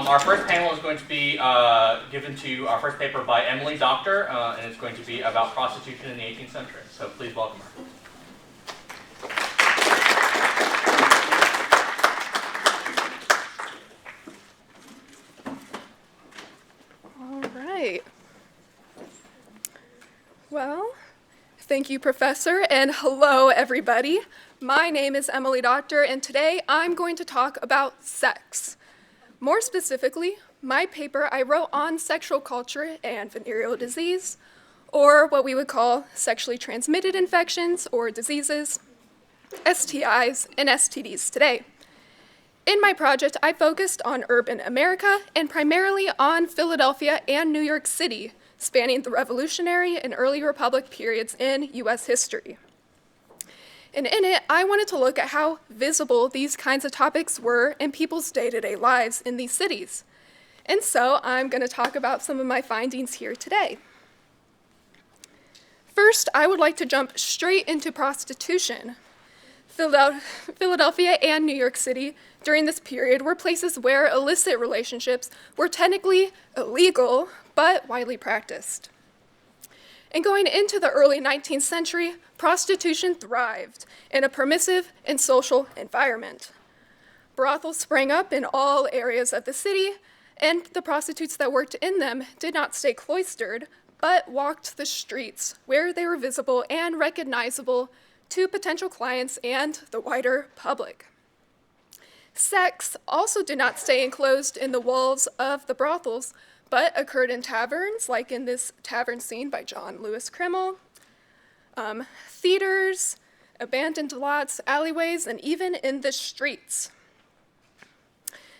Our first panel is going to be given to our first paper by Emily Doctor, and it's going to be about prostitution in the 18th century. So please welcome her. All right. Well, thank you, Professor, and hello, everybody. My name is Emily Doctor, and today I'm going to talk about sex. More specifically, my paper I wrote on sexual culture and venereal disease, or what we would call sexually transmitted infections or diseases, STIs, and STDs today. In my project, I focused on urban America and primarily on Philadelphia and New York City, spanning the Revolutionary and early Republic periods in U.S. history. And in it, I wanted to look at how visible these kinds of topics were in people's day-to-day lives in these cities. And so I'm going to talk about some of my findings here today. First, I would like to jump straight into prostitution. Philadelphia and New York City during this period were places where illicit relationships were technically illegal, but widely practiced. And going into the early 19th century, prostitution thrived in a permissive and social environment. Brothels sprang up in all areas of the city, and the prostitutes that worked in them did not stay cloistered, but walked the streets where they were visible and recognizable to potential clients and the wider public. Sex also did not stay enclosed in the walls of the brothels, but occurred in taverns, like in this tavern scene by John Lewis Krimmel, theaters, abandoned lots, alleyways, and even in the streets.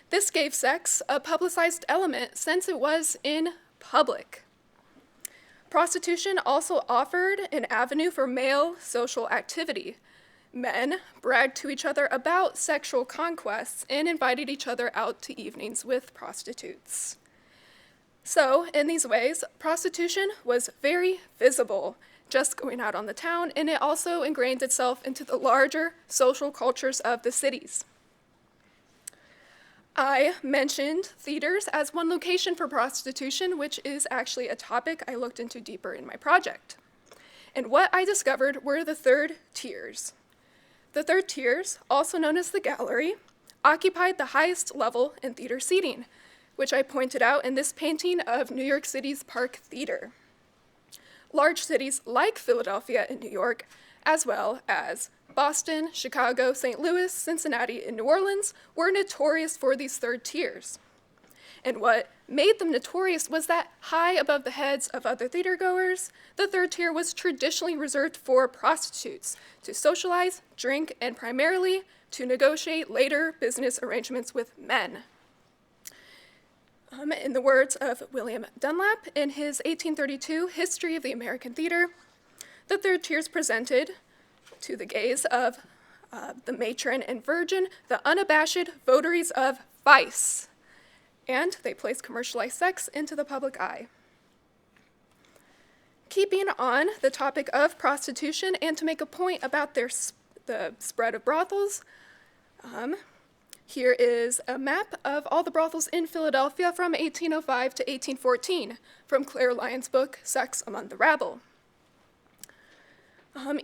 This gave sex a publicized element since it was in public. Prostitution also offered an avenue for male social activity. Men bragged to each other about sexual conquests and invited each other out to evenings with prostitutes. So, in these ways, prostitution was very visible, just going out on the town, and it also ingrained itself into the larger social cultures of the cities. I mentioned theaters as one location for prostitution, which is actually a topic I looked into deeper in my project. And what I discovered were the third tiers. The third tiers, also known as the gallery, occupied the highest level in theater seating, which I pointed out in this painting of New York City's Park Theater. Large cities like Philadelphia and New York, as well as Boston, Chicago, St. Louis, Cincinnati, and New Orleans, were notorious for these third tiers. And what made them notorious was that high above the heads of other theatergoers, the third tier was traditionally reserved for prostitutes to socialize, drink, and primarily to negotiate later business arrangements with men. In the words of William Dunlap in his 1832 History of the American Theater, the third tiers presented to the gaze of the matron and virgin the unabashed votaries of vice, and they placed commercialized sex into the public eye. Keeping on the topic of prostitution and to make a point about the spread of brothels, here is a map of all the brothels in Philadelphia from 1805 to 1814 from Claire Lyon's book, Sex Among the Rabble.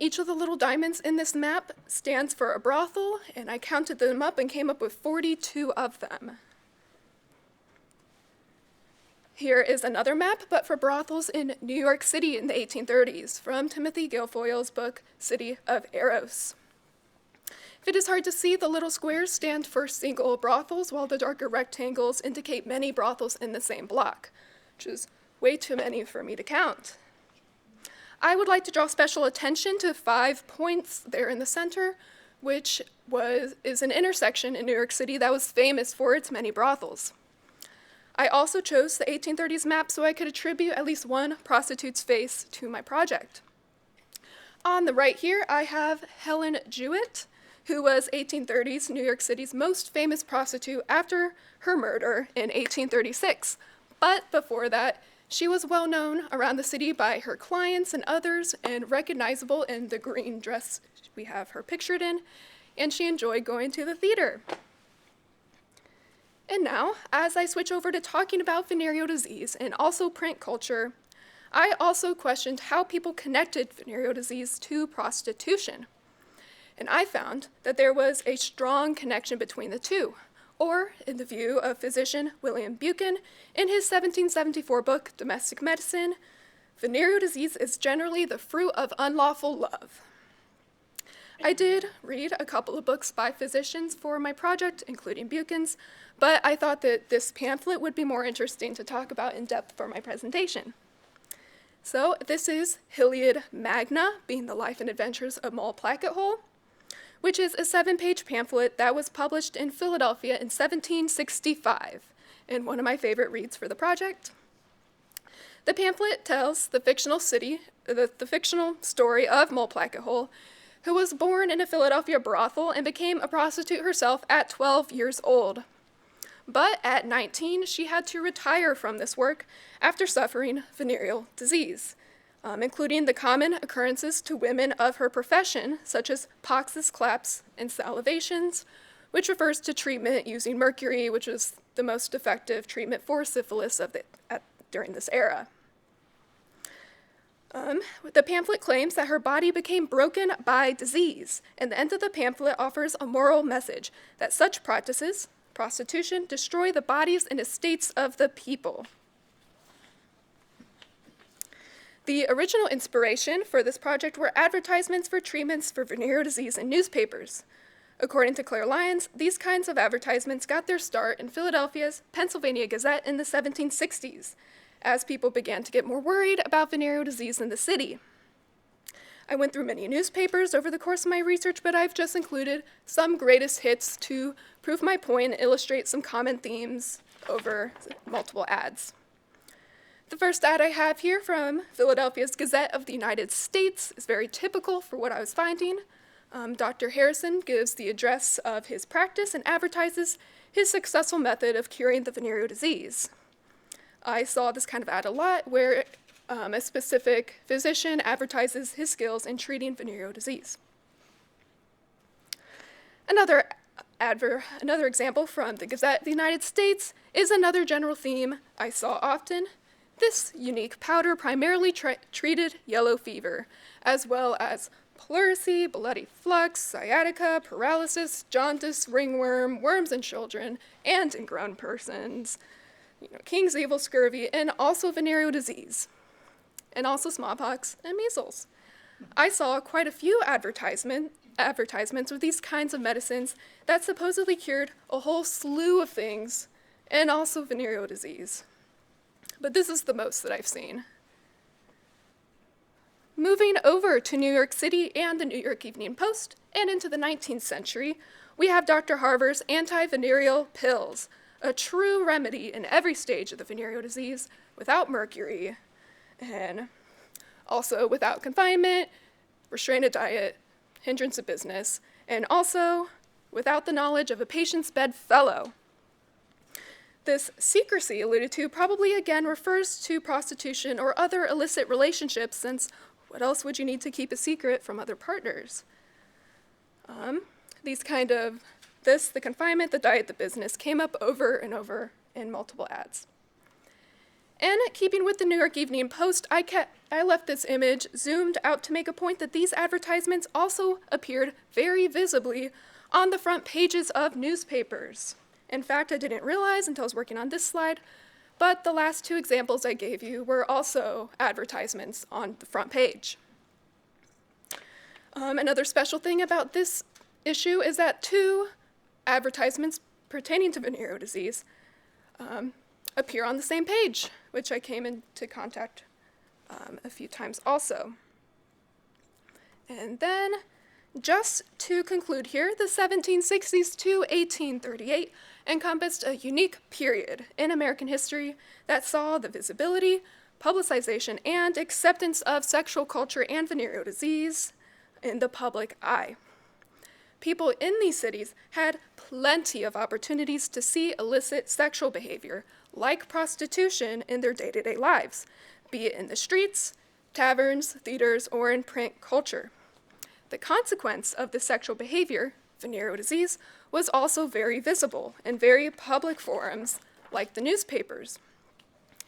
Each of the little diamonds in this map stands for a brothel, and I counted them up and came up with 42 of them. Here is another map, but for brothels in New York City in the 1830s from Timothy Guilfoyle's book, City of Eros. If it is hard to see, the little squares stand for single brothels, while the darker rectangles indicate many brothels in the same block, which is way too many for me to count. I would like to draw special attention to 5 points there in the center, which is an intersection in New York City that was famous for its many brothels. I also chose the 1830s map so I could attribute at least one prostitute's face to my project. On the right here, I have Helen Jewett, who was 1830s New York City's most famous prostitute after her murder in 1836. But before that, she was well known around the city by her clients and others and recognizable in the green dress we have her pictured in, and she enjoyed going to the theater. And now, as I switch over to talking about venereal disease and also print culture, I also questioned how people connected venereal disease to prostitution. And I found that there was a strong connection between the two, or, in the view of physician William Buchan, in his 1774 book, Domestic Medicine, venereal disease is generally the fruit of unlawful love. I did read a couple of books by physicians for my project, including Buchan's, but I thought that this pamphlet would be more interesting to talk about in depth for my presentation. So this is Hilliard Magna, being the life and adventures of Moll Placket Hole, which is a 7-page pamphlet that was published in Philadelphia in 1765, and one of my favorite reads for the project. The pamphlet tells the fictional story of Moll Placket Hole, who was born in a Philadelphia brothel and became a prostitute herself at 12 years old. But at 19, she had to retire from this work after suffering venereal disease, including the common occurrences to women of her profession, such as poxes, claps, and salivations, which refers to treatment using mercury, which was the most effective treatment for syphilis during this era. The pamphlet claims that her body became broken by disease, and the end of the pamphlet offers a moral message that such practices, prostitution, destroy the bodies and estates of the people. The original inspiration for this project were advertisements for treatments for venereal disease in newspapers. According to Claire Lyons, these kinds of advertisements got their start in Philadelphia's Pennsylvania Gazette in the 1760s, as people began to get more worried about venereal disease in the city. I went through many newspapers over the course of my research, but I've just included some greatest hits to prove my point and illustrate some common themes over multiple ads. The first ad I have here from Philadelphia's Gazette of the United States is very typical for what I was finding. Dr. Harrison gives the address of his practice and advertises his successful method of curing the venereal disease. I saw this kind of ad a lot where a specific physician advertises his skills in treating venereal disease. Another example from the Gazette of the United States is another general theme I saw often. This unique powder primarily treated yellow fever, as well as pleurisy, bloody flux, sciatica, paralysis, jaundice, ringworm, worms in children, and in grown persons, King's evil, scurvy, and also venereal disease, and also smallpox and measles. I saw quite a few advertisements with these kinds of medicines that supposedly cured a whole slew of things, and also venereal disease. But this is the most that I've seen. Moving over to New York City and the New York Evening Post, and into the 19th century, we have Dr. Harver's anti-venereal pills, a true remedy in every stage of the venereal disease without mercury, and also without confinement, restrained diet, hindrance of business, and also without the knowledge of a patient's bedfellow. This secrecy alluded to probably again refers to prostitution or other illicit relationships, since what else would you need to keep a secret from other partners? The confinement, the diet, the business came up over and over in multiple ads. And keeping with the New York Evening Post, I left this image zoomed out to make a point that these advertisements also appeared very visibly on the front pages of newspapers. In fact, I didn't realize until I was working on this slide, but the last two examples I gave you were also advertisements on the front page. Another special thing about this issue is that two advertisements pertaining to venereal disease appear on the same page, which I came into contact a few times also. And then, just to conclude here, the 1760s to 1838 encompassed a unique period in American history that saw the visibility, publicization, and acceptance of sexual culture and venereal disease in the public eye. People in these cities had plenty of opportunities to see illicit sexual behavior, like prostitution, in their day-to-day lives, be it in the streets, taverns, theaters, or in print culture. The consequence of this sexual behavior venereal disease was also very visible in very public forums like the newspapers.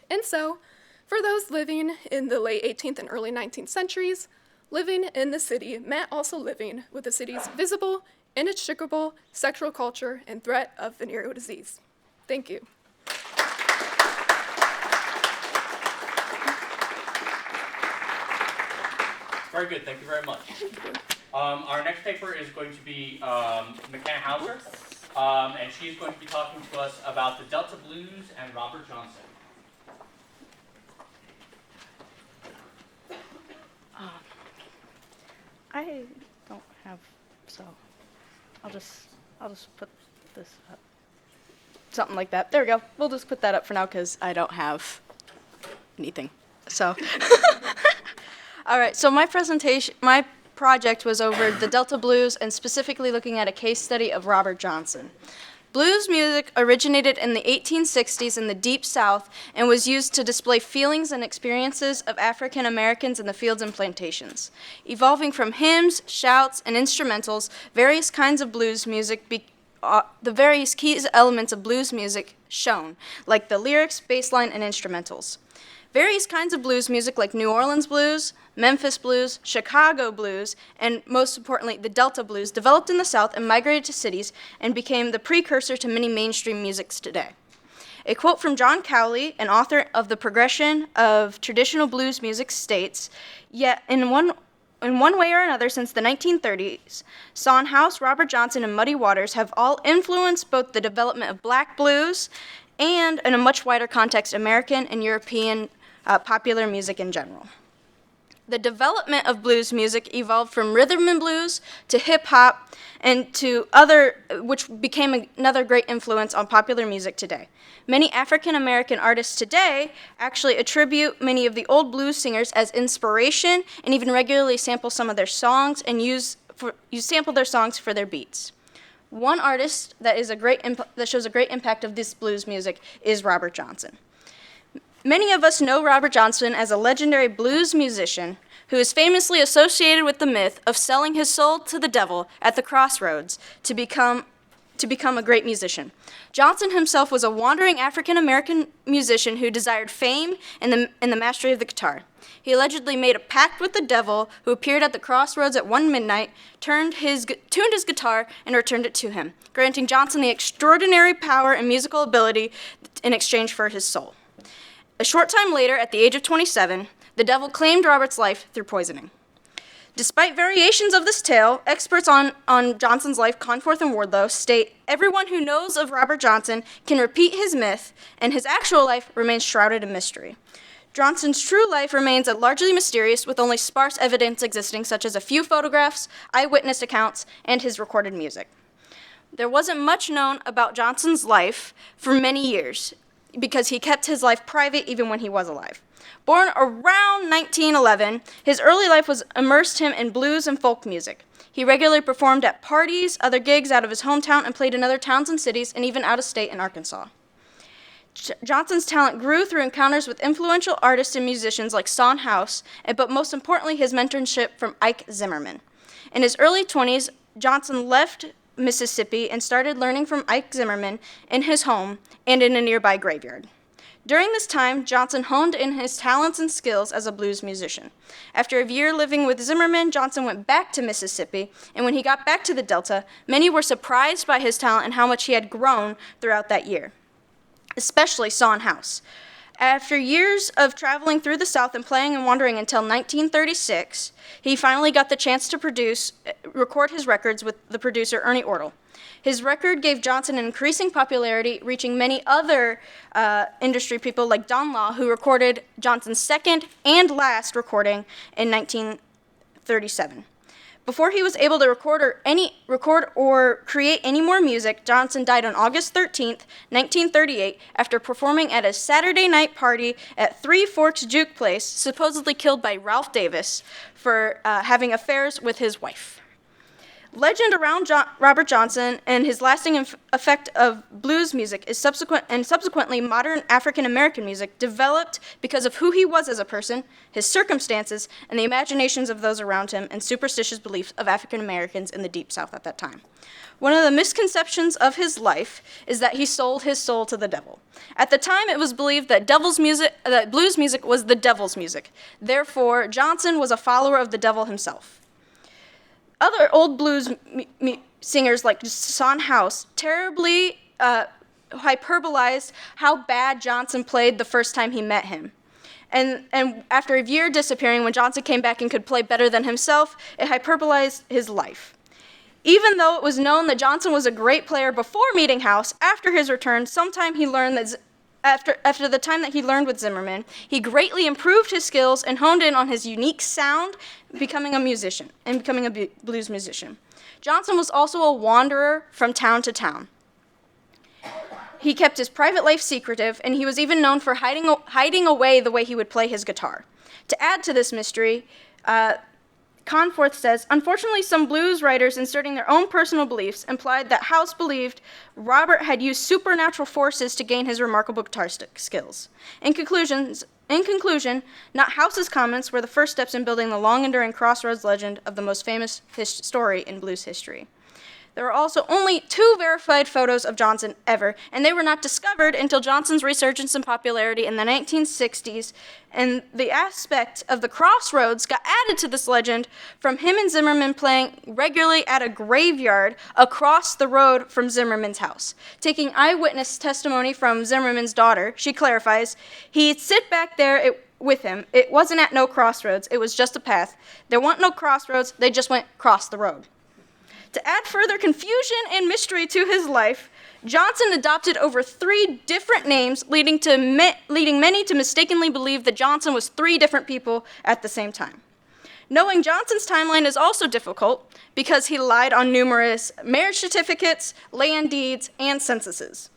And so, for those living in the late 18th and early 19th centuries, living in the city meant also living with the city's visible, inextricable sexual culture and threat of venereal disease. Thank you. Very good, thank you very much. Our next paper is going to be McKenna Hauser, and she's going to be talking to us about the Delta Blues and Robert Johnson. I don't have, so I'll just put this up. Something like that. There we go. We'll just put that up for now because I don't have anything. So, all right. So my project was over the Delta Blues and specifically looking at a case study of Robert Johnson. Blues music originated in the 1860s in the Deep South and was used to display feelings and experiences of African Americans in the fields and plantations. Evolving from hymns, shouts, and instrumentals, various kinds of blues music the various key elements of blues music shown, like the lyrics, bass line, and instrumentals. Various kinds of blues music like New Orleans blues, Memphis blues, Chicago blues, and most importantly, the Delta blues developed in the South and migrated to cities and became the precursor to many mainstream musics today. A quote from John Cowley, an author of The Progression of Traditional Blues Music, states, "Yet in one way or another since the 1930s, Son House, Robert Johnson, and Muddy Waters have all influenced both the development of black blues and, in a much wider context, American and European popular music in general." The development of blues music evolved from rhythm and blues to hip-hop and to which became another great influence on popular music today. Many African-American artists today actually attribute many of the old blues singers as inspiration and even regularly sample some of their songs and sample their songs for their beats. One artist that shows a great impact of this blues music is Robert Johnson. Many of us know Robert Johnson as a legendary blues musician who is famously associated with the myth of selling his soul to the devil at the crossroads to become a great musician. Johnson himself was a wandering African-American musician who desired fame and the mastery of the guitar. He allegedly made a pact with the devil, who appeared at the crossroads at 1 midnight, tuned his guitar, and returned it to him, granting Johnson the extraordinary power and musical ability in exchange for his soul. A short time later, at the age of 27, the devil claimed Robert's life through poisoning. Despite variations of this tale, experts on Johnson's life, Conforth and Wardlow, state everyone who knows of Robert Johnson can repeat his myth, and his actual life remains shrouded in mystery. Johnson's true life remains largely mysterious, with only sparse evidence existing, such as a few photographs, eyewitness accounts, and his recorded music. There wasn't much known about Johnson's life for many years, because he kept his life private even when he was alive. Born around 1911, his early life immersed him in blues and folk music. He regularly performed at parties, other gigs out of his hometown, and played in other towns and cities, and even out of state in Arkansas. Johnson's talent grew through encounters with influential artists and musicians like Son House, but most importantly, his mentorship from Ike Zimmerman. In his early 20s, Johnson left Mississippi and started learning from Ike Zimmerman in his home and in a nearby graveyard. During this time, Johnson honed in his talents and skills as a blues musician. After a year living with Zimmerman, Johnson went back to Mississippi, and when he got back to the Delta, many were surprised by his talent and how much he had grown throughout that year, especially Son House. After years of traveling through the South and playing and wandering until 1936, he finally got the chance to record his records with the producer Ernie Ortle. His record gave Johnson an increasing popularity, reaching many other industry people like Don Law, who recorded Johnson's second and last recording in 1937. Before he was able to record or create any more music, Johnson died on August 13th, 1938, after performing at a Saturday night party at Three Forks Juke Place, supposedly killed by Ralph Davis for having affairs with his wife. Legend around Robert Johnson and his lasting effect of blues music is subsequently modern African American music developed because of who he was as a person, his circumstances, and the imaginations of those around him and superstitious beliefs of African Americans in the Deep South at that time. One of the misconceptions of his life is that he sold his soul to the devil. At the time, it was believed that blues music was the devil's music. Therefore, Johnson was a follower of the devil himself. Other old blues singers like Son House terribly hyperbolized how bad Johnson played the first time he met him. And after a year disappearing, when Johnson came back and could play better than himself, it hyperbolized his life. Even though it was known that Johnson was a great player before meeting House, after his return, sometime he learned that after the time that he learned with Zimmerman, he greatly improved his skills and honed in on his unique sound, becoming a blues musician. Johnson was also a wanderer from town to town. He kept his private life secretive, and he was even known for hiding away the way he would play his guitar. To add to this mystery, Conforth says, unfortunately, some blues writers inserting their own personal beliefs implied that House believed Robert had used supernatural forces to gain his remarkable guitar skills. In conclusion, not House's comments were the first steps in building the long-enduring Crossroads legend of the most famous story in blues history. There are also only 2 verified photos of Johnson ever, and they were not discovered until Johnson's resurgence in popularity in the 1960s, and the aspect of the Crossroads got added to this legend from him and Zimmerman playing regularly at a graveyard across the road from Zimmerman's house. Taking eyewitness testimony from Zimmerman's daughter, she clarifies, he'd sit back there with him. It wasn't at no crossroads, it was just a path. There weren't no crossroads, they just went across the road. To add further confusion and mystery to his life, Johnson adopted over 3 different names, leading many to mistakenly believe that Johnson was 3 different people at the same time. Knowing Johnson's timeline is also difficult because he lied on numerous marriage certificates, land deeds, and censuses.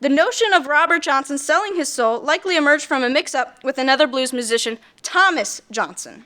The notion of Robert Johnson selling his soul likely emerged from a mix-up with another blues musician, Thomas Johnson,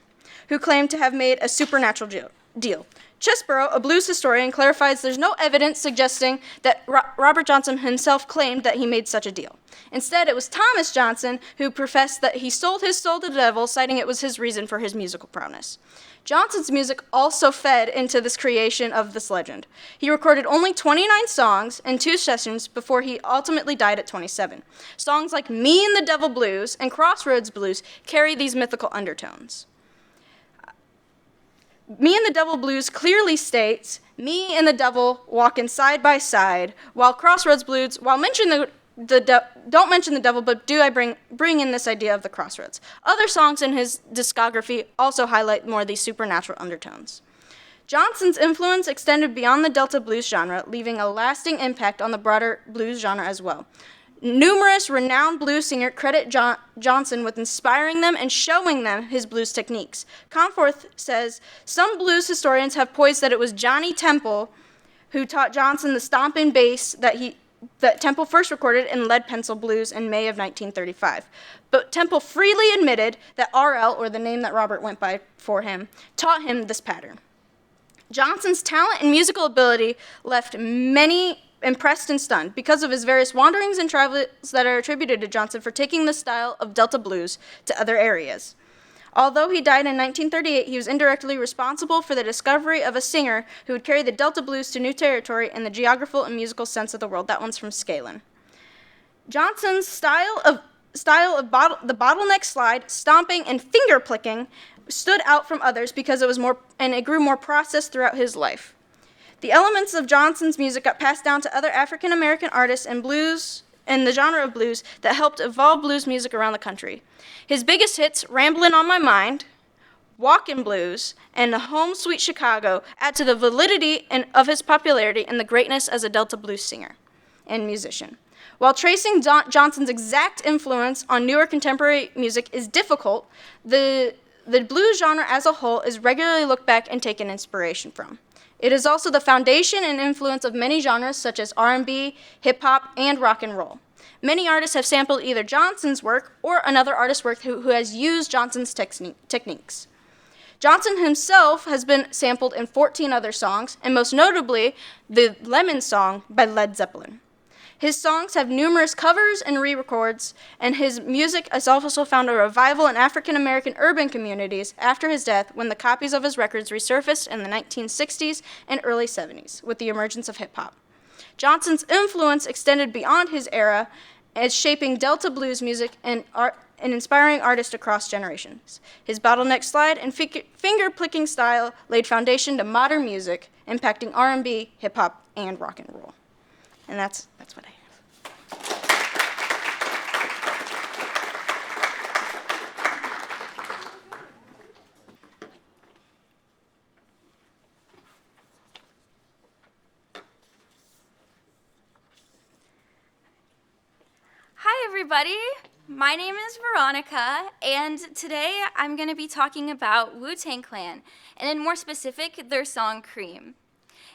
who claimed to have made a supernatural deal. Chesborough, a blues historian, clarifies there's no evidence suggesting that Robert Johnson himself claimed that he made such a deal. Instead, it was Thomas Johnson who professed that he sold his soul to the devil, citing it was his reason for his musical prowess. Johnson's music also fed into this creation of this legend. He recorded only 29 songs in 2 sessions before he ultimately died at 27. Songs like Me and the Devil Blues and Crossroads Blues carry these mythical undertones. Me and the Devil Blues clearly states, me and the devil walking side by side, while Crossroads Blues, don't mention the devil, but do I bring in this idea of the crossroads. Other songs in his discography also highlight more of these supernatural undertones. Johnson's influence extended beyond the Delta blues genre, leaving a lasting impact on the broader blues genre as well. Numerous renowned blues singers credit Johnson with inspiring them and showing them his blues techniques. Conforth says, some blues historians have poised that it was Johnny Temple who taught Johnson the stomping bass that Temple first recorded in Lead Pencil Blues in May of 1935. But Temple freely admitted that RL, or the name that Robert went by for him, taught him this pattern. Johnson's talent and musical ability left many impressed and stunned because of his various wanderings and travels that are attributed to Johnson for taking the style of Delta blues to other areas. Although he died in 1938, he was indirectly responsible for the discovery of a singer who would carry the Delta blues to new territory in the geographical and musical sense of the world. That one's from Scalen. Johnson's style of the bottleneck slide, stomping, and finger picking stood out from others because it grew more processed throughout his life. The elements of Johnson's music got passed down to other African American artists and the genre of blues that helped evolve blues music around the country. His biggest hits, Ramblin' on My Mind, Walkin' Blues, and Home Sweet Chicago, add to the validity of his popularity and the greatness as a Delta blues singer and musician. While tracing Johnson's exact influence on newer contemporary music is difficult, the blues genre as a whole is regularly looked back and taken inspiration from. It is also the foundation and influence of many genres such as R&B, hip-hop, and rock and roll. Many artists have sampled either Johnson's work or another artist's work who has used Johnson's techniques. Johnson himself has been sampled in 14 other songs, and most notably, the Lemon song by Led Zeppelin. His songs have numerous covers and re-records, and his music has also found a revival in African-American urban communities after his death when the copies of his records resurfaced in the 1960s and early 70s with the emergence of hip-hop. Johnson's influence extended beyond his era as shaping Delta blues music and inspiring artists across generations. His bottleneck slide and finger-picking style laid foundation to modern music, impacting R&B, hip-hop, and rock and roll. And that's what I have. Hi, everybody. My name is Veronica, and today I'm going to be talking about Wu-Tang Clan, and in more specific, their song Cream.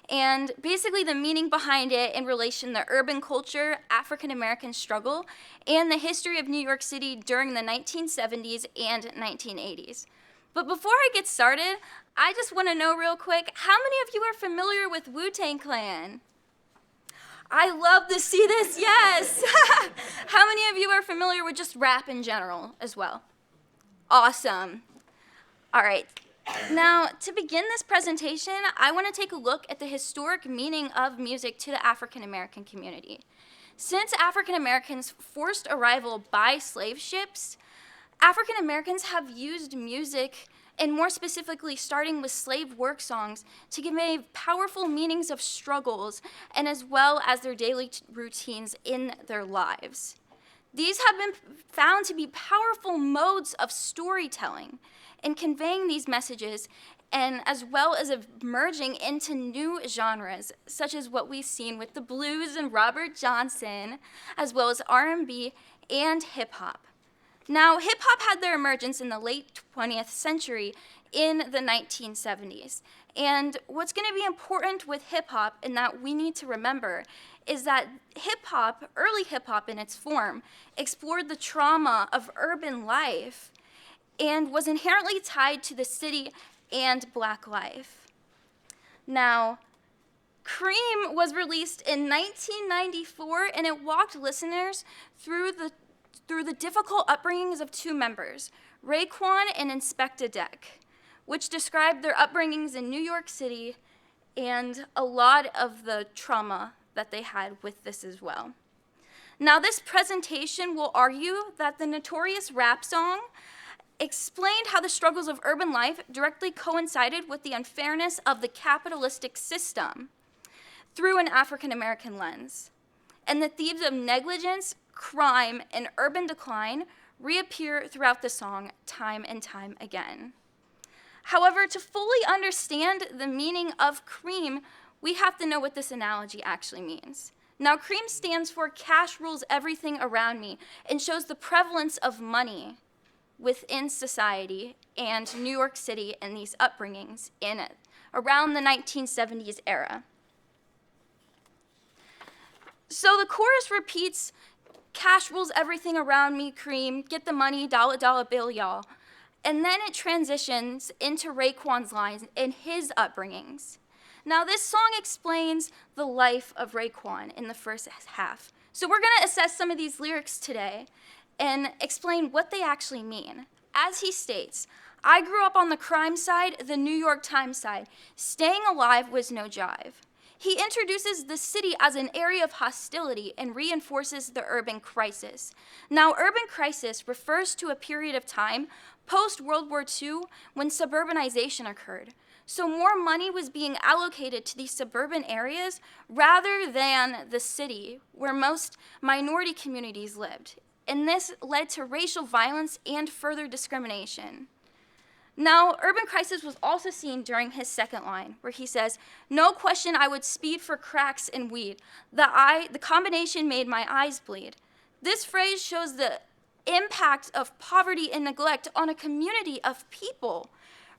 And basically the meaning behind it in relation to urban culture, African-American struggle, and the history of New York City during the 1970s and 1980s. But before I get started, I just want to know real quick, how many of you are familiar with Wu-Tang Clan? I love to see this, yes! How many of you are familiar with just rap in general as well? Awesome. All right. Now, to begin this presentation, I want to take a look at the historic meaning of music to the African American community. Since African Americans' forced arrival by slave ships, African Americans have used music, and more specifically starting with slave work songs, to convey powerful meanings of struggles and as well as their daily routines in their lives. These have been found to be powerful modes of storytelling in conveying these messages, and as well as merging into new genres, such as what we've seen with the blues and Robert Johnson, as well as R&B and hip-hop. Now, hip-hop had their emergence in the late 20th century in the 1970s. And what's going to be important with hip-hop and that we need to remember is that hip-hop, early hip-hop in its form, explored the trauma of urban life and was inherently tied to the city and Black life. Now, Cream was released in 1994, and it walked listeners through the difficult upbringings of two members, Raekwon and Inspectah Deck, which described their upbringings in New York City and a lot of the trauma that they had with this as well. Now, this presentation will argue that the notorious rap song explained how the struggles of urban life directly coincided with the unfairness of the capitalistic system through an African-American lens. And the themes of negligence, crime, and urban decline reappear throughout the song time and time again. However, to fully understand the meaning of Cream, we have to know what this analogy actually means. Now, Cream stands for cash rules everything around me and shows the prevalence of money within society and New York City and these upbringings in it around the 1970s era. So the chorus repeats, cash rules everything around me, Cream, get the money, dollar, dollar bill, y'all. And then it transitions into Raekwon's lines and his upbringings. Now this song explains the life of Raekwon in the first half. So we're gonna assess some of these lyrics today and explain what they actually mean. As he states, I grew up on the crime side, the New York Times side. Staying alive was no jive. He introduces the city as an area of hostility and reinforces the urban crisis. Now, urban crisis refers to a period of time post-World War II when suburbanization occurred. So more money was being allocated to these suburban areas rather than the city where most minority communities lived. And this led to racial violence and further discrimination. Now, urban crisis was also seen during his second line, where he says, no question I would speed for cracks and weed. The combination made my eyes bleed. This phrase shows the impact of poverty and neglect on a community of people.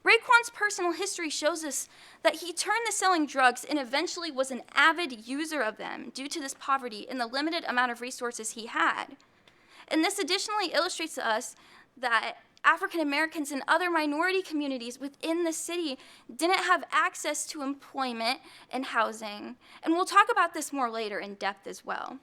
Raekwon's personal history shows us that he turned to selling drugs and eventually was an avid user of them due to this poverty and the limited amount of resources he had. And this additionally illustrates to us that African Americans and other minority communities within the city didn't have access to employment and housing. And we'll talk about this more later in depth as well.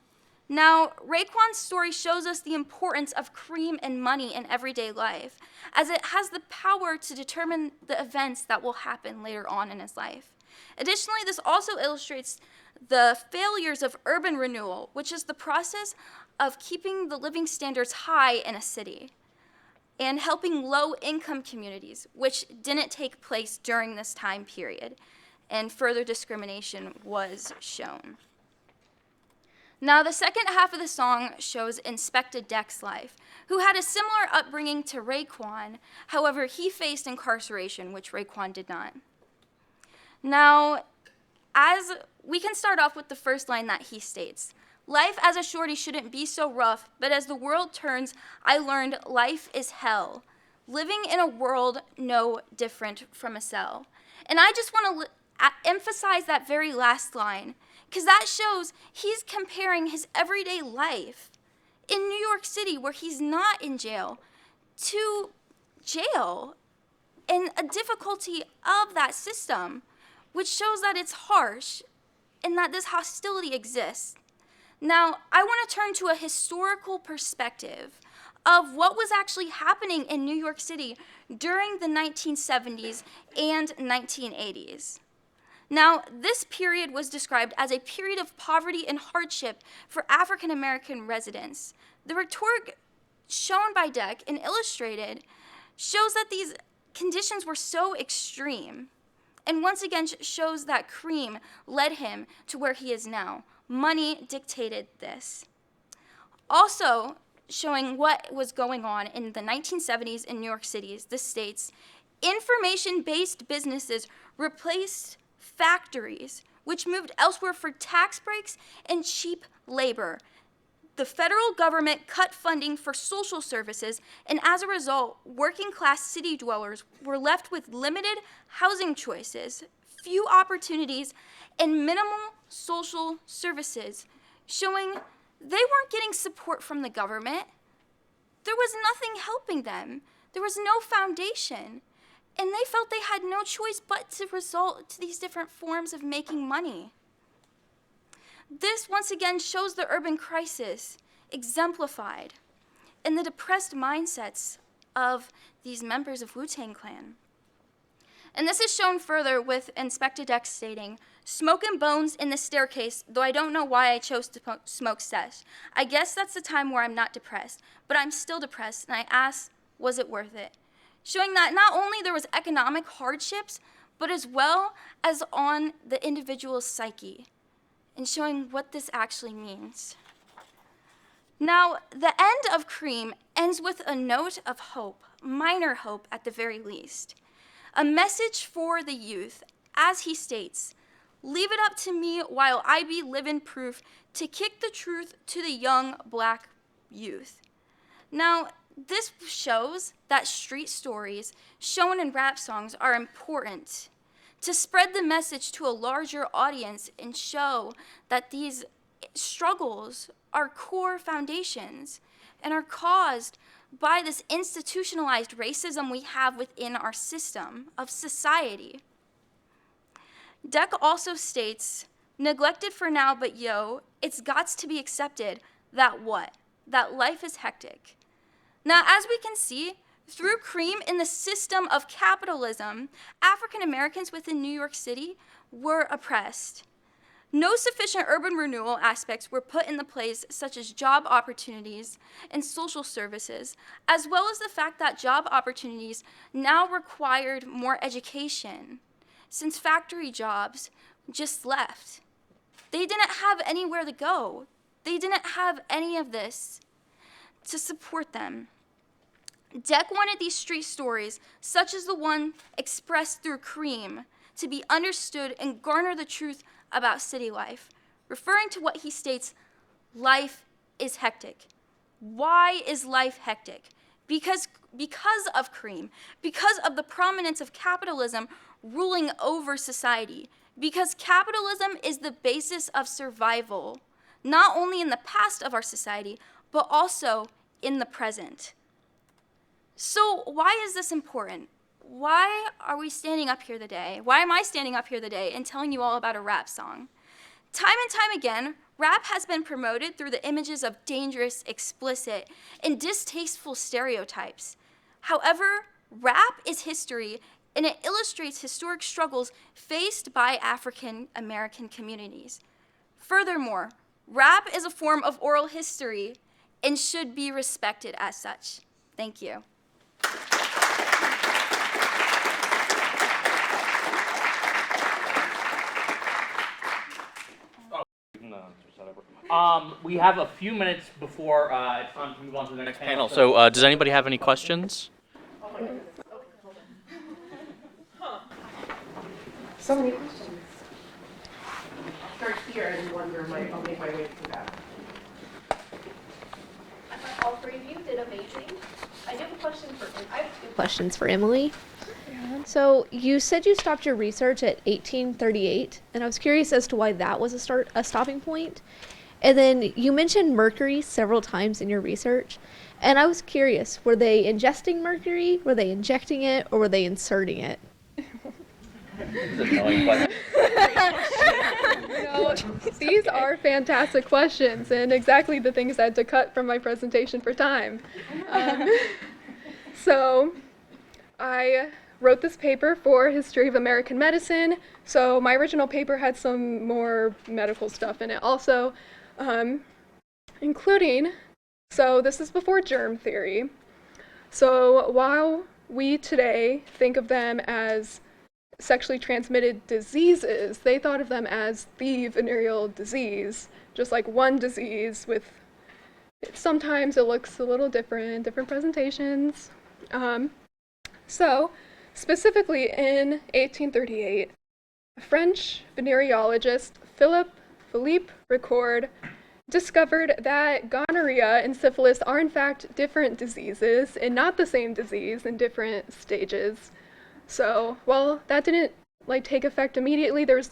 Now, Raekwon's story shows us the importance of cream and money in everyday life, as it has the power to determine the events that will happen later on in his life. Additionally, this also illustrates the failures of urban renewal, which is the process of keeping the living standards high in a city, and helping low-income communities, which didn't take place during this time period, and further discrimination was shown. Now, the second half of the song shows Inspector Deck's life, who had a similar upbringing to Raekwon. However, he faced incarceration, which Raekwon did not. Now, as we can start off with the first line that he states, "Life as a shorty shouldn't be so rough, but as the world turns, I learned life is hell. Living in a world no different from a cell." And I just want to emphasize that very last line, because that shows he's comparing his everyday life in New York City, where he's not in jail, to jail and a difficulty of that system, which shows that it's harsh and that this hostility exists. Now, I want to turn to a historical perspective of what was actually happening in New York City during the 1970s and 1980s. Now, this period was described as a period of poverty and hardship for African American residents. The rhetoric shown by Deck and illustrated shows that these conditions were so extreme, and once again shows that cream led him to where he is now. Money dictated this. Also, showing what was going on in the 1970s in New York City, this states, information-based businesses replaced factories, which moved elsewhere for tax breaks and cheap labor. The federal government cut funding for social services, and as a result, working-class city dwellers were left with limited housing choices, few opportunities, and minimal social services, showing they weren't getting support from the government. There was nothing helping them. There was no foundation. And they felt they had no choice but to resort to these different forms of making money. This, once again, shows the urban crisis exemplified in the depressed mindsets of these members of Wu-Tang Clan. And this is shown further with Inspector Deck stating, "Smoke and bones in the staircase, though I don't know why I chose to smoke sesh. I guess that's the time where I'm not depressed, but I'm still depressed, and I ask, was it worth it?" Showing that not only there was economic hardships, but as well as on the individual's psyche, and showing what this actually means. Now, the end of Cream ends with a note of hope, minor hope at the very least. A message for the youth, as he states, "Leave it up to me while I be living proof to kick the truth to the young black youth." Now, this shows that street stories shown in rap songs are important to spread the message to a larger audience and show that these struggles are core foundations and are caused by this institutionalized racism we have within our system of society. Deck also states, "Neglected for now, but yo, it's gots to be accepted that what? That life is hectic." Now, as we can see, through Cream in the system of capitalism, African Americans within New York City were oppressed. No sufficient urban renewal aspects were put into place, such as job opportunities and social services, as well as the fact that job opportunities now required more education, since factory jobs just left. They didn't have anywhere to go. They didn't have any of this to support them. Deck wanted these street stories, such as the one expressed through Cream, to be understood and garner the truth about city life, referring to what he states, life is hectic. Why is life hectic? Because of Cream, because of the prominence of capitalism ruling over society, because capitalism is the basis of survival, not only in the past of our society, but also in the present. So why is this important? Why are we standing up here today? Why am I standing up here today and telling you all about a rap song? Time and time again, rap has been promoted through the images of dangerous, explicit, and distasteful stereotypes. However, rap is history, and it illustrates historic struggles faced by African American communities. Furthermore, rap is a form of oral history and should be respected as such. Thank you. We have a few minutes before it's time to move on to the next panel. So, does anybody have any questions? So many questions. I'll start here and wonder I'll make my way through that. I thought all three of you did amazing. I have two questions for Emily. So you said you stopped your research at 1838, and I was curious as to why that was a stopping point. And then you mentioned mercury several times in your research, and I was curious, were they ingesting mercury, were they injecting it, or were they inserting it? These are fantastic questions and exactly the things I had to cut from my presentation for time. So I wrote this paper for History of American Medicine. So my original paper had some more medical stuff in it also, including, so this is before germ theory. So while we today think of them as sexually transmitted diseases, they thought of them as the venereal disease, just like one disease with, sometimes it looks a little different presentations. So specifically in 1838, a French venereologist, Philippe Ricord, discovered that gonorrhea and syphilis are in fact different diseases and not the same disease in different stages. So while that didn't take effect immediately, that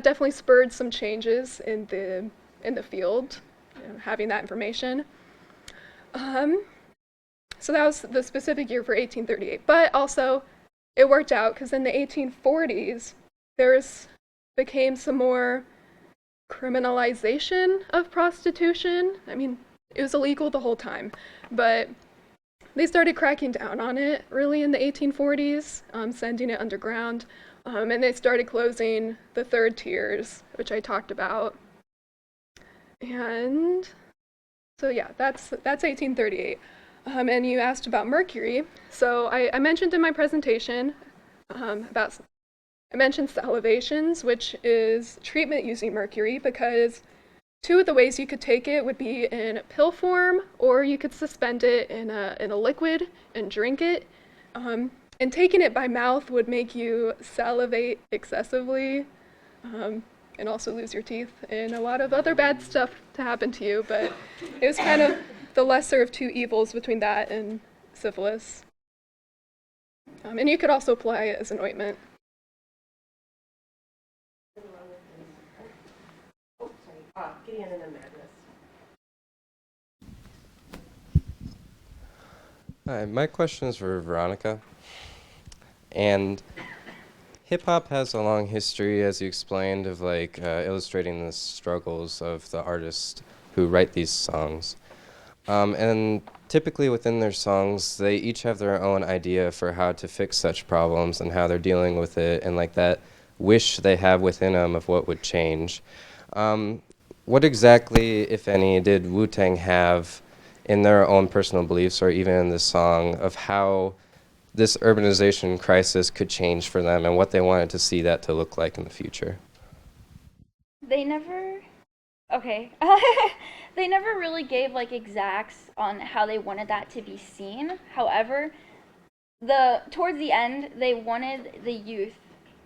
definitely spurred some changes in the field, having that information. So that was the specific year for 1838. But also, it worked out because in the 1840s, became some more criminalization of prostitution. I mean, it was illegal the whole time, but they started cracking down on it really in the 1840s, sending it underground, and they started closing the third tiers, which I talked about. And so yeah, that's 1838. And you asked about mercury. So I mentioned in my presentation I mentioned salivations, which is treatment using mercury, because two of the ways you could take it would be in pill form, or you could suspend it in a liquid and drink it. And taking it by mouth would make you salivate excessively, and also lose your teeth, and a lot of other bad stuff to happen to you. But it was kind of the lesser of two evils between that and syphilis. And you could also apply it as an ointment. Gideon and then Magnus. Hi, my question is for Veronica. And hip-hop has a long history, as you explained, of illustrating the struggles of the artists who write these songs. And typically within their songs, they each have their own idea for how to fix such problems and how they're dealing with it, and that wish they have within them of what would change. What exactly, if any, did Wu-Tang have in their own personal beliefs, or even in this song, of how this urbanization crisis could change for them and what they wanted to see that to look like in the future? They never really gave exacts on how they wanted that to be seen. However, towards the end, they wanted the youth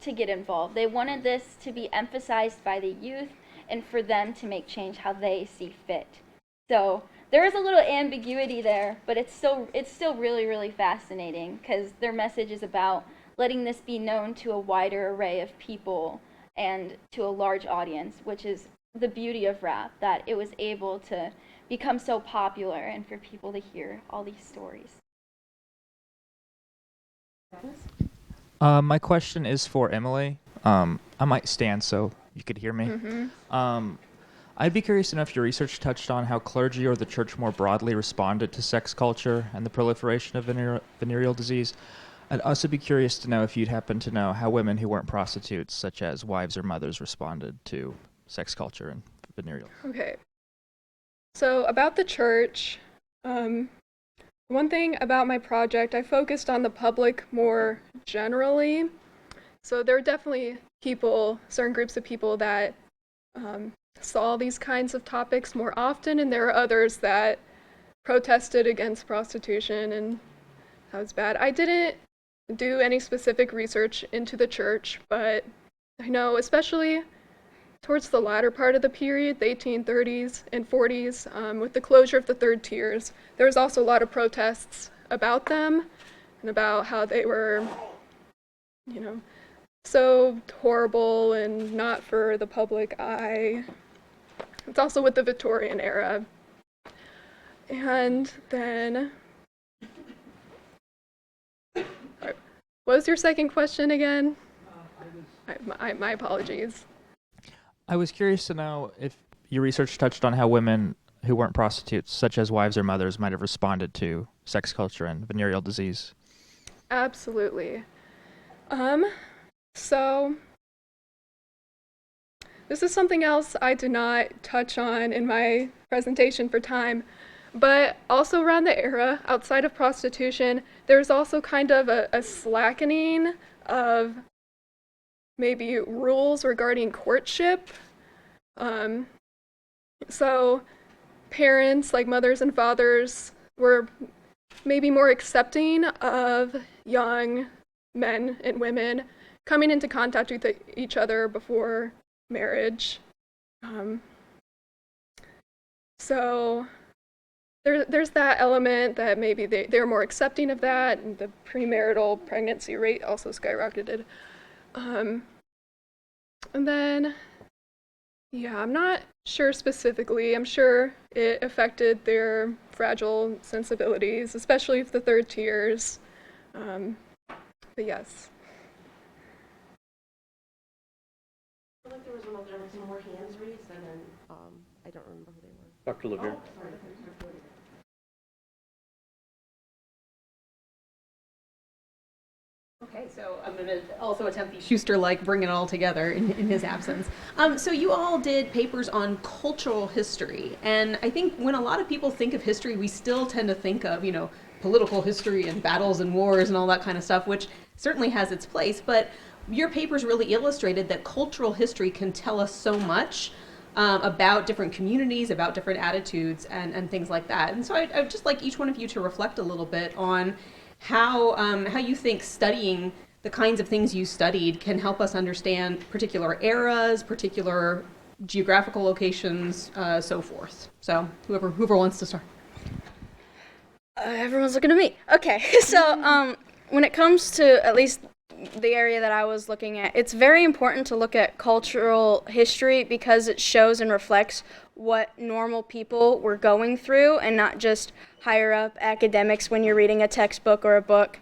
to get involved. They wanted this to be emphasized by the youth and for them to make change how they see fit. So there is a little ambiguity there, but it's still really, really fascinating, because their message is about letting this be known to a wider array of people and to a large audience, which is the beauty of rap, that it was able to become so popular and for people to hear all these stories. My question is for Emily. I might stand so you could hear me. I'd be curious to know if your research touched on how clergy or the church more broadly responded to sex culture and the proliferation of venereal disease. I'd also be curious to know if you'd happen to know how women who weren't prostitutes, such as wives or mothers, responded to sex culture and venereal. Okay. So about the church, one thing about my project, I focused on the public more generally. So there are definitely people, certain groups of people that saw these kinds of topics more often, and there are others that protested against prostitution, and that was bad. I didn't do any specific research into the church, but I know especially towards the latter part of the period, the 1830s and 40s, with the closure of the third tiers, there was also a lot of protests about them and about how they were, so horrible and not for the public eye. It's also with the Victorian era. And then, what was your second question again? My apologies. I was curious to know if your research touched on how women who weren't prostitutes, such as wives or mothers, might have responded to sex culture and venereal disease. Absolutely. So this is something else I did not touch on in my presentation for time, but also around the era, outside of prostitution, there's also kind of a slackening of maybe rules regarding courtship. So parents, like mothers and fathers, were maybe more accepting of young men and women coming into contact with each other before marriage. So there's that element that maybe they're more accepting of that, and the premarital pregnancy rate also skyrocketed. And then, I'm not sure specifically. I'm sure it affected their fragile sensibilities, especially for the third tiers. But yes. I feel like there was some more hands raised, and then I don't remember who they were. Dr. Levere. Oh, sorry. Okay, so I'm going to also attempt the Schuster-like bring it all together in his absence. So you all did papers on cultural history, and I think when a lot of people think of history, we still tend to think of, political history and battles and wars and all that kind of stuff, which certainly has its place, but your papers really illustrated that cultural history can tell us so much about different communities, about different attitudes, and things like that. And so I'd just like each one of you to reflect a little bit on how you think studying the kinds of things you studied can help us understand particular eras, particular geographical locations, so forth. So whoever wants to start. Everyone's looking at me. Okay, so when it comes to at least the area that I was looking at, it's very important to look at cultural history because it shows and reflects what normal people were going through and not just higher up academics when you're reading a textbook or a book.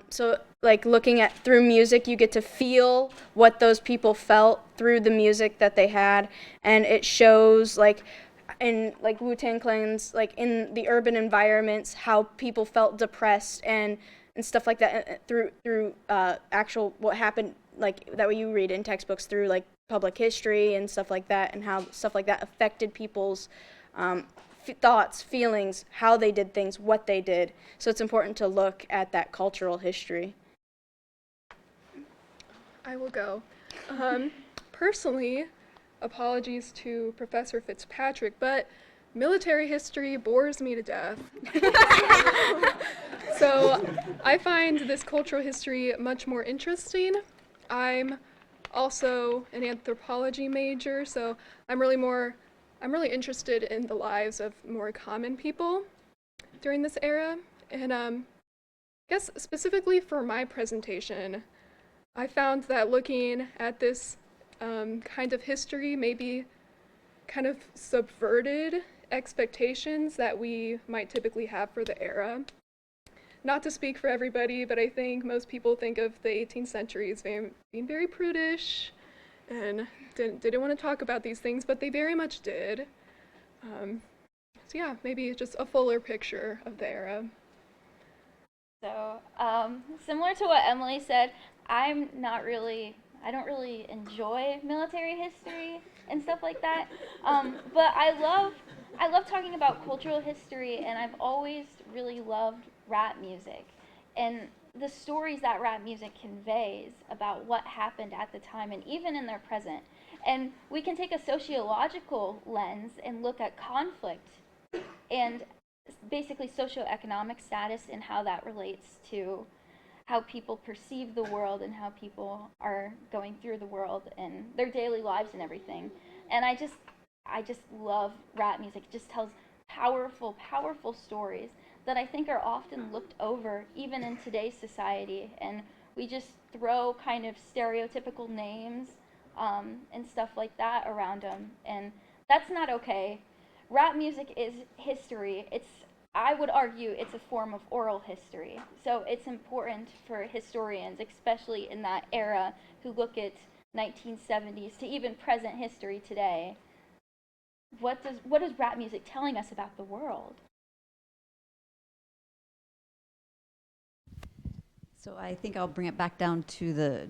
So like looking at through music, you get to feel what those people felt through the music that they had, and it shows like in like Wu-Tang Clan's, like in the urban environments, how people felt depressed and stuff like that through actual what happened, like that what you read in textbooks through like public history and stuff like that, and how stuff like that affected people's thoughts, feelings, how they did things, what they did. So it's important to look at that cultural history. I will go. Personally, apologies to Professor Fitzpatrick, but military history bores me to death. So I find this cultural history much more interesting. I'm also an anthropology major, so I'm really interested in the lives of more common people during this era. And I guess specifically for my presentation, I found that looking at this kind of history maybe kind of subverted expectations that we might typically have for the era. Not to speak for everybody, but I think most people think of the 18th century as being very prudish and didn't want to talk about these things, but they very much did. So yeah, maybe just a fuller picture of the era. So, similar to what Emily said, I don't really enjoy military history and stuff like that. But I love talking about cultural history, and I've always really loved rap music and the stories that rap music conveys about what happened at the time and even in their present. And we can take a sociological lens and look at conflict and basically socioeconomic status and how that relates to how people perceive the world and how people are going through the world and their daily lives and everything. And I just love rap music. It just tells powerful, powerful stories that I think are often looked over even in today's society. And we just throw kind of stereotypical names and stuff like that around them. And that's not okay. Rap music is history. I would argue it's a form of oral history. So it's important for historians, especially in that era, who look at 1970s to even present history today. What is rap music telling us about the world? So I think I'll bring it back down to the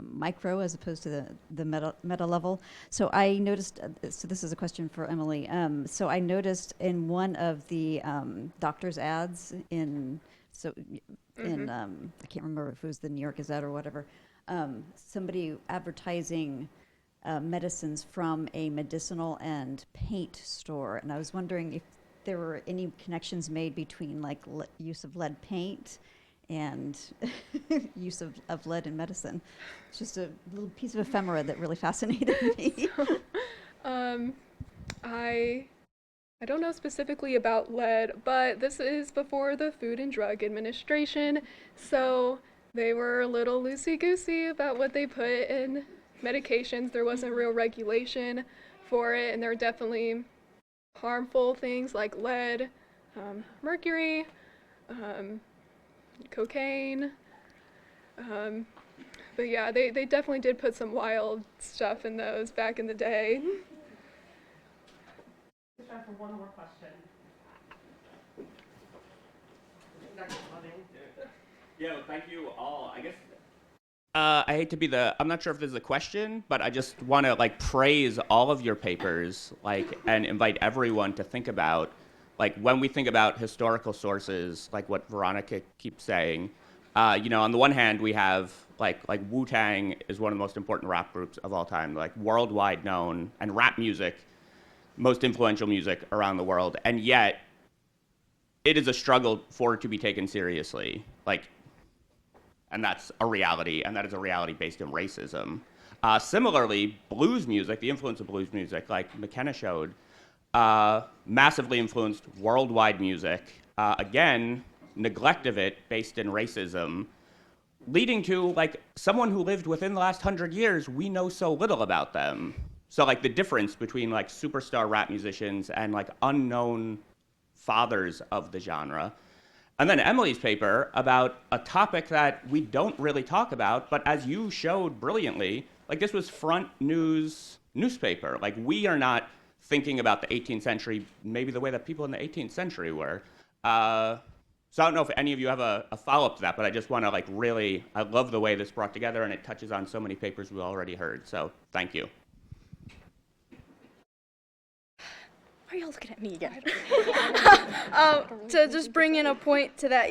micro as opposed to the meta level. So I noticed. So this is a question for Emily. So I noticed in one of the doctor's ads in I can't remember if it was the New York Gazette or whatever. Somebody advertising medicines from a medicinal and paint store, and I was wondering if there were any connections made between like use of lead paint and use of lead in medicine. It's just a little piece of ephemera that really fascinated me. I don't know specifically about lead, but this is before the Food and Drug Administration, so they were a little loosey-goosey about what they put in medications. There wasn't real regulation for it, and there are definitely harmful things like lead, mercury, cocaine, but yeah, they definitely did put some wild stuff in those back in the day. Time for one more question. Yeah, well, thank you all. I guess I hate to be I'm not sure if this is a question, but I just want to praise all of your papers, and invite everyone to think about, when we think about historical sources, like what Veronica keeps saying, on the one hand, we have Wu-Tang is one of the most important rap groups of all time, worldwide known, and rap music, most influential music around the world, and yet it is a struggle for it to be taken seriously, and that's a reality, and that is a reality based in racism. Similarly, blues music, the influence of blues music, like McKenna showed, massively influenced worldwide music. Again, neglect of it based in racism, leading to someone who lived within the last 100 years, we know so little about them. So the difference between superstar rap musicians and unknown fathers of the genre. And then Emily's paper about a topic that we don't really talk about, but as you showed brilliantly, this was front news newspaper. We are not thinking about the 18th century maybe the way that people in the 18th century were. So I don't know if any of you have a follow-up to that, but I just want to really, I love the way this brought together, and it touches on so many papers we already heard. So thank you. Why are y'all looking at me again? To just bring in a point to that,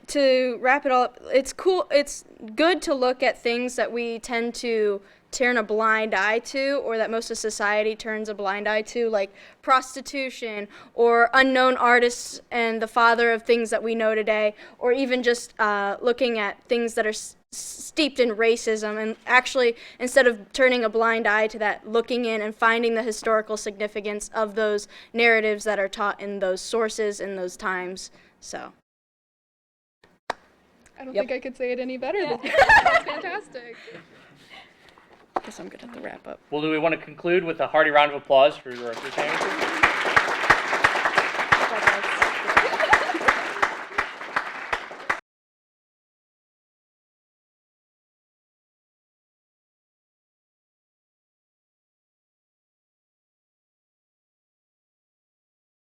to wrap it all up, it's cool, it's good to look at things that we tend to turn a blind eye to, or that most of society turns a blind eye to, like prostitution, or unknown artists and the father of things that we know today, or even just looking at things that are steeped in racism, and actually, instead of turning a blind eye to that, looking in and finding the historical significance of those narratives that are taught in those sources in those times. So I don't think I could say it any better than that. That's fantastic. guess I'm gonna have to wrap up. Well, do we want to conclude with a hearty round of applause for your answers? Bye, guys.